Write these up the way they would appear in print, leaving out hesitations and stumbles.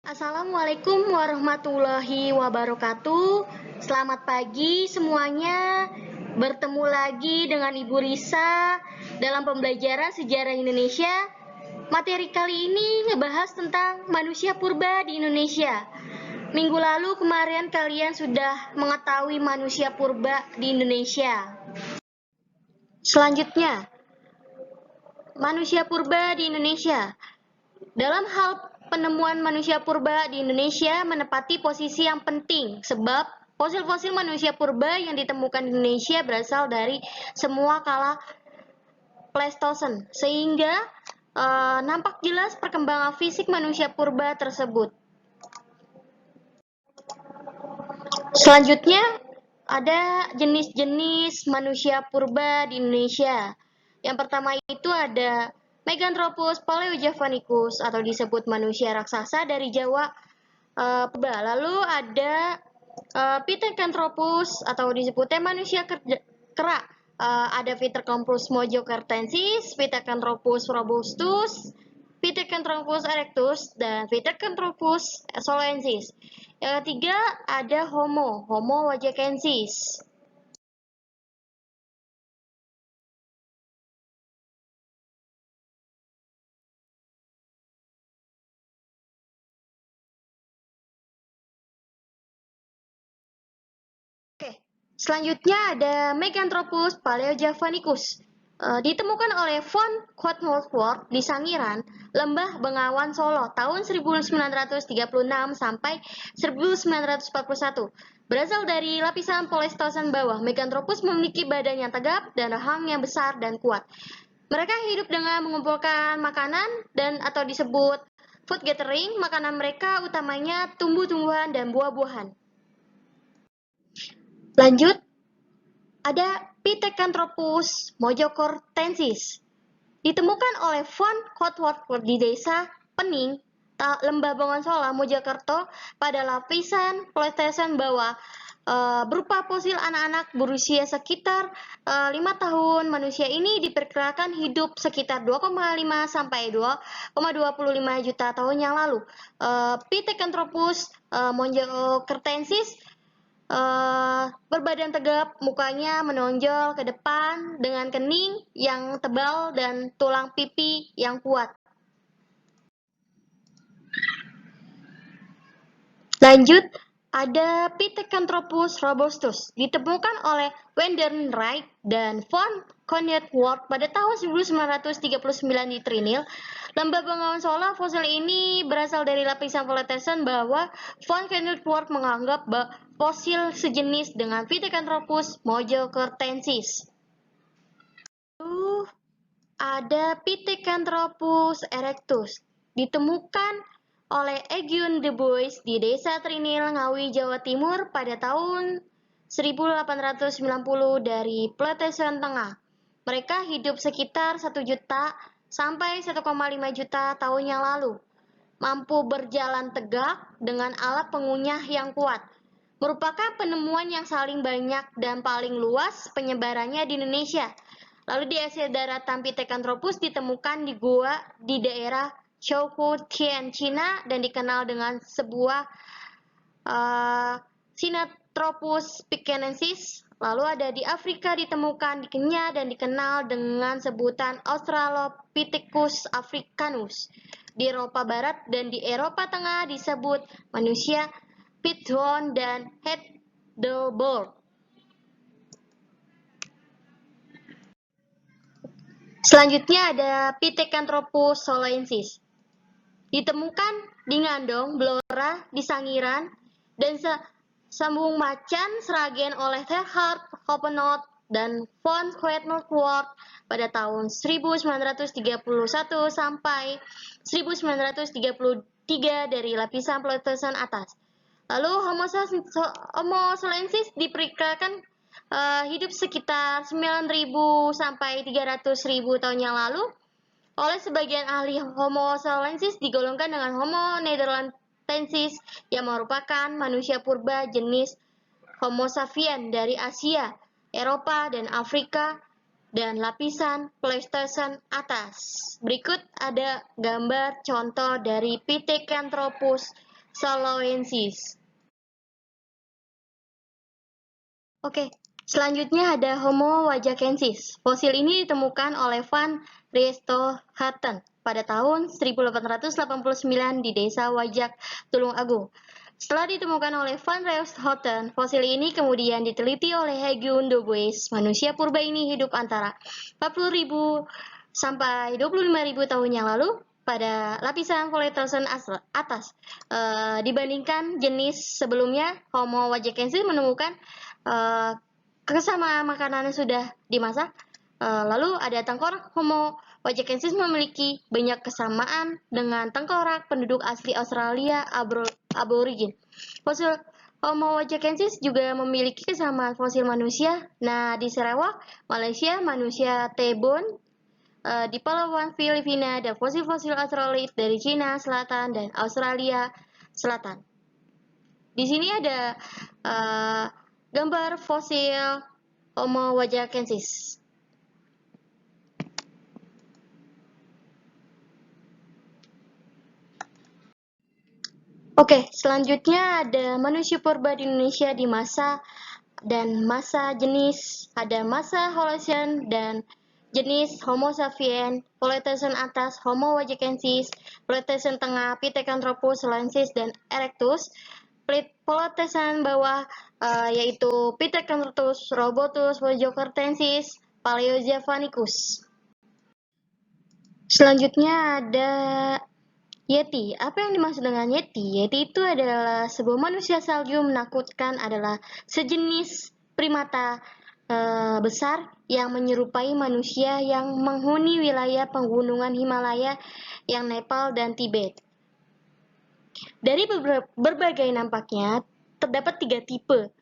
Assalamualaikum warahmatullahi wabarakatuh. Selamat pagi semuanya. Bertemu lagi dengan Ibu Risa dalam pembelajaran sejarah Indonesia. Materi kali ini ngebahas tentang manusia purba di Indonesia. Minggu lalu kemarin kalian sudah mengetahui manusia purba di Indonesia. Selanjutnya, manusia purba di Indonesia. Dalam hal penemuan manusia purba di Indonesia menempati posisi yang penting sebab fosil-fosil manusia purba yang ditemukan di Indonesia berasal dari semua kala Pleistosen, sehingga nampak jelas perkembangan fisik manusia purba tersebut. Selanjutnya, ada jenis-jenis manusia purba di Indonesia. Yang pertama itu ada Meganthropus paleojavanicus atau disebut manusia raksasa dari Jawa purba. Lalu ada Pithecanthropus atau disebutnya manusia kera. Ada Pithecanthropus mojokertensis, Pithecanthropus robustus, Pithecanthropus erectus, dan Pithecanthropus solensis. Yang ketiga ada Homo wajakensis. Oke, selanjutnya ada Meganthropus paleojavanicus. Ditemukan oleh von Cottholt di Sangiran, Lembah Bengawan Solo tahun 1936 sampai 1941. Berasal dari lapisan Pleistosen bawah, Meganthropus memiliki badan yang tegap dan rahang yang besar dan kuat. Mereka hidup dengan mengumpulkan makanan dan atau disebut food gathering. Makanan mereka utamanya tumbuh-tumbuhan dan buah-buahan. Lanjut, ada Pithecanthropus mojokertensis. Ditemukan oleh von Cottholt di desa Pening, Lembah Bengawan Solo, Mojokerto pada lapisan Pleistosen bawah. Berupa fosil anak-anak berusia sekitar 5 tahun. Manusia ini diperkirakan hidup sekitar 2,5 sampai 2,25 juta tahun yang lalu. Pithecanthropus mojokertensis berbadan tegap, mukanya menonjol ke depan dengan kening yang tebal dan tulang pipi yang kuat. Lanjut, ada Pithecanthropus robustus, ditemukan oleh Weinreich dan von Cottholt pada tahun 1939 di Trinil, Lembah Bengawan Solo. Fosil ini berasal dari lapisan Pleistosen bawah. Von Cottholt menganggap fosil sejenis dengan Pithecanthropus mojokertensis. Lalu ada Pithecanthropus erectus, ditemukan oleh Eugene de Bois di desa Trinil, Ngawi, Jawa Timur pada tahun 1890 dari Pleistosen Tengah. Mereka hidup sekitar 1 juta sampai 1,5 juta tahun yang lalu. Mampu berjalan tegak dengan alat pengunyah yang kuat. Merupakan penemuan yang saling banyak dan paling luas penyebarannya di Indonesia. Lalu di Asia daratan Pithecanthropus ditemukan di gua di daerah Choukou-Tien, Cina, dan dikenal dengan sebuah Sinanthropus pikenensis. Lalu ada di Afrika ditemukan di Kenya dan dikenal dengan sebutan Australopithecus africanus. Di Eropa Barat dan di Eropa Tengah disebut manusia Pitheon dan Heidelberg. Selanjutnya ada Pithecanthropus solensis. Ditemukan di Ngandong, Blora, di Sangiran, dan Sambung Macan, Sragen oleh Gerhard Hoppenot dan von Cottholt pada tahun 1931 sampai 1933 dari lapisan Pleistosen atas. Lalu Homo solensis diperkirakan hidup sekitar 9.000 sampai 300.000 tahun yang lalu. Oleh sebagian ahli, Homo solensis digolongkan dengan Homo neanderthalensis yang merupakan manusia purba jenis Homo sapien dari Asia, Eropa, dan Afrika, dan lapisan Pleistosen atas. Berikut ada gambar contoh dari Pithecanthropus soloensis. Oke, selanjutnya ada Homo wajakensis. Fosil ini ditemukan oleh Van Richthofen pada tahun 1889 di desa Wajak, Tulung Agung. Setelah ditemukan oleh Van Richthofen, fosil ini kemudian diteliti oleh Hugh Dubois. Manusia purba ini hidup antara 40.000 sampai 25.000 tahun yang lalu pada lapisan Paleocene atas. Dibandingkan jenis sebelumnya, Homo wajakensis menemukan kesamaan makanan sudah dimasak. Lalu ada tengkorak. Homo wajakensis memiliki banyak kesamaan dengan tengkorak penduduk asli Australia aborigin. Fosil Homo wajakensis juga memiliki kesamaan fosil manusia. Nah, di Sarawak, Malaysia, manusia T-bone, di Palawan, Filipina, dan fosil-fosil Australit dari Cina Selatan dan Australia Selatan. Di sini ada gambar fosil Homo wajakensis. Oke, selanjutnya ada manusia purba di Indonesia di masa dan masa jenis. Ada masa Holocene dan jenis Homo sapiens, Paleocene atas Homo wajakensis, Paleocene tengah Pithecanthropus soloensis dan Erectus, Paleocene bawah yaitu Pithecanthropus robustus, Pojokertensis, Paleojavanicus. Selanjutnya ada Yeti. Apa yang dimaksud dengan Yeti? Yeti itu adalah sebuah manusia salju menakutkan, adalah sejenis primata besar yang menyerupai manusia yang menghuni wilayah pegunungan Himalaya yang Nepal dan Tibet. Dari berbagai nampaknya, terdapat 3 tipe.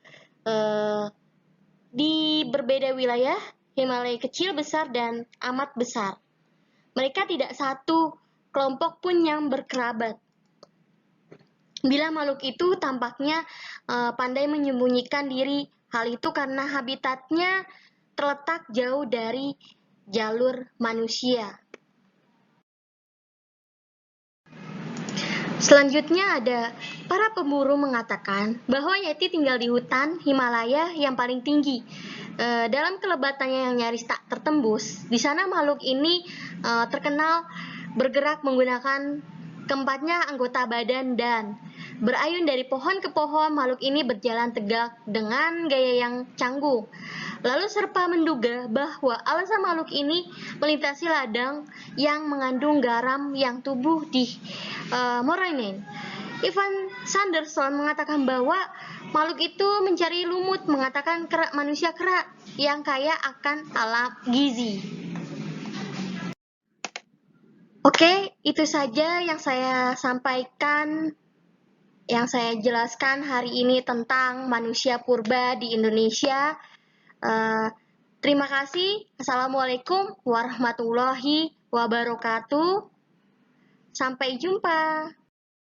Di berbeda wilayah, Himalaya kecil, besar, dan amat besar. Mereka tidak satu kelompok pun yang berkerabat. Bila makhluk itu tampaknya pandai menyembunyikan diri, hal itu karena habitatnya terletak jauh dari jalur manusia. Selanjutnya ada para pemburu mengatakan bahwa Yeti tinggal di hutan Himalaya yang paling tinggi. Dalam kelebatannya yang nyaris tak tertembus, di sana makhluk ini terkenal bergerak menggunakan keempatnya anggota badan dan berayun dari pohon ke pohon. Makhluk ini berjalan tegak dengan gaya yang canggung. Lalu serpa menduga bahwa alasan makhluk ini melintasi ladang yang mengandung garam yang tumbuh di Moraine. Ivan Sanderson mengatakan bahwa makhluk itu mencari lumut, mengatakan manusia kera yang kaya akan alam gizi. Oke, itu saja yang saya sampaikan, yang saya jelaskan hari ini tentang manusia purba di Indonesia. Terima kasih. Assalamualaikum warahmatullahi wabarakatuh. Sampai jumpa.